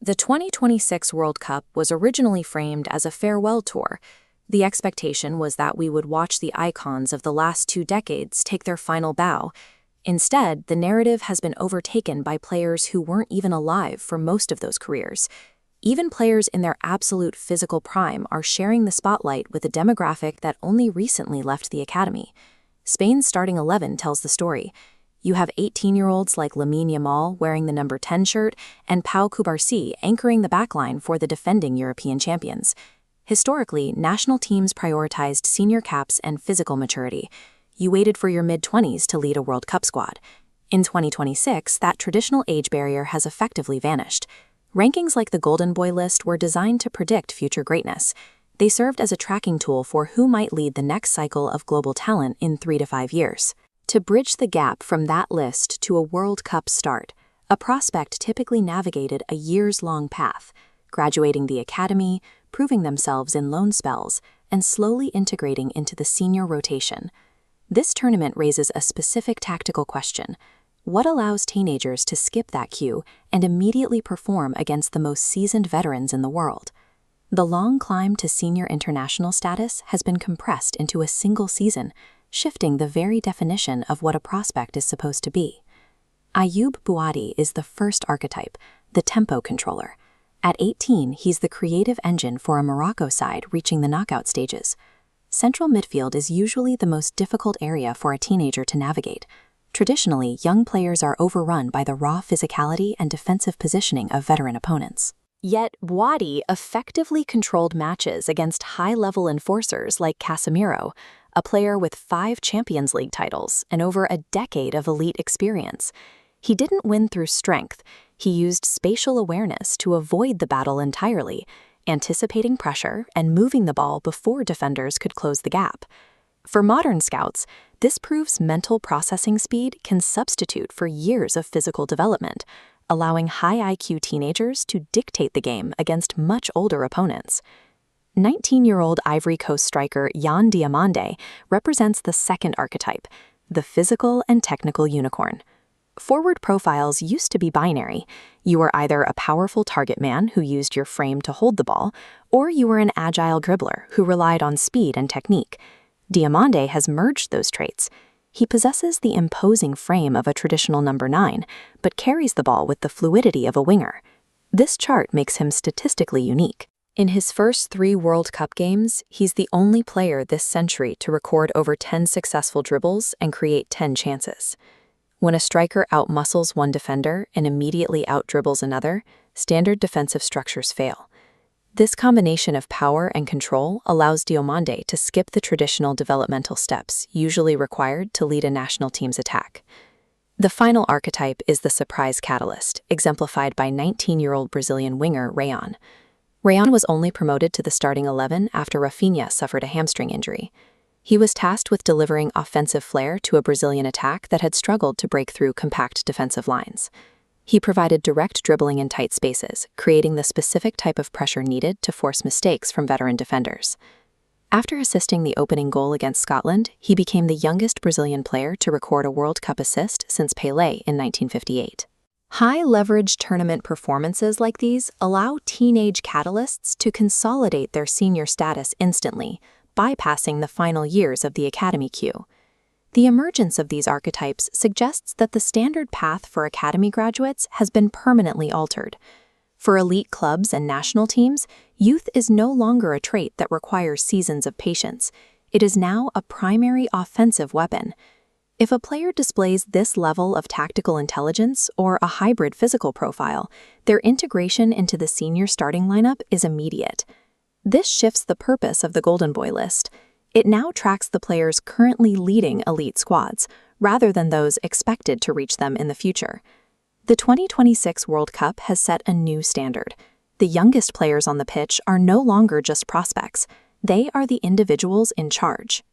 The 2026 World Cup was originally framed as a farewell tour. The expectation was that we would watch the icons of the last 2 decades take their final bow. Instead, the narrative has been overtaken by players who weren't even alive for most of those careers. Even players in their absolute physical prime are sharing the spotlight with a demographic that only recently left the academy. Spain's starting 11 tells the story. You have 18-year-olds like Lamine Yamal wearing the number 10 shirt and Pau Cubarsí anchoring the backline for the defending European champions. Historically, national teams prioritized senior caps and physical maturity. You waited for your mid-20s to lead a World Cup squad. In 2026, that traditional age barrier has effectively vanished. Rankings like the Golden Boy list were designed to predict future greatness. They served as a tracking tool for who might lead the next cycle of global talent in 3 to 5 years. To bridge the gap from that list to a World Cup start, a prospect typically navigated a years-long path, graduating the academy, proving themselves in loan spells, and slowly integrating into the senior rotation. This tournament raises a specific tactical question. What allows teenagers to skip that queue and immediately perform against the most seasoned veterans in the world? The long climb to senior international status has been compressed into a single season, shifting the very definition of what a prospect is supposed to be. Ayoub Bouadi is the first archetype, the tempo controller. At 18, he's the creative engine for a Morocco side reaching the knockout stages. Central midfield is usually the most difficult area for a teenager to navigate. Traditionally, young players are overrun by the raw physicality and defensive positioning of veteran opponents. Yet, Bouadi effectively controlled matches against high-level enforcers like Casemiro, a player with 5 Champions League titles and over a decade of elite experience. He didn't win through strength. He used spatial awareness to avoid the battle entirely, anticipating pressure and moving the ball before defenders could close the gap. For modern scouts, this proves mental processing speed can substitute for years of physical development, allowing high IQ teenagers to dictate the game against much older opponents. 19-year-old Ivory Coast striker Yan Diomande represents the second archetype, the physical and technical unicorn. Forward profiles used to be binary. You were either a powerful target man who used your frame to hold the ball, or you were an agile dribbler who relied on speed and technique. Diomande has merged those traits. He possesses the imposing frame of a traditional number 9, but carries the ball with the fluidity of a winger. This chart makes him statistically unique. In his first 3 World Cup games, he's the only player this century to record over 10 successful dribbles and create 10 chances. When a striker outmuscles one defender and immediately outdribbles another, standard defensive structures fail. This combination of power and control allows Diomande to skip the traditional developmental steps usually required to lead a national team's attack. The final archetype is the surprise catalyst, exemplified by 19-year-old Brazilian winger Rewrote. Rewrote was only promoted to the starting 11 after Rafinha suffered a hamstring injury. He was tasked with delivering offensive flair to a Brazilian attack that had struggled to break through compact defensive lines. He provided direct dribbling in tight spaces, creating the specific type of pressure needed to force mistakes from veteran defenders. After assisting the opening goal against Scotland, he became the youngest Brazilian player to record a World Cup assist since Pelé in 1958. High-leverage tournament performances like these allow teenage catalysts to consolidate their senior status instantly, bypassing the final years of the academy queue. The emergence of these archetypes suggests that the standard path for academy graduates has been permanently altered. For elite clubs and national teams, youth is no longer a trait that requires seasons of patience. It is now a primary offensive weapon. If a player displays this level of tactical intelligence or a hybrid physical profile, their integration into the senior starting lineup is immediate. This shifts the purpose of the Golden Boy list. It now tracks the players currently leading elite squads, rather than those expected to reach them in the future. The 2026 World Cup has set a new standard. The youngest players on the pitch are no longer just prospects. They are the individuals in charge.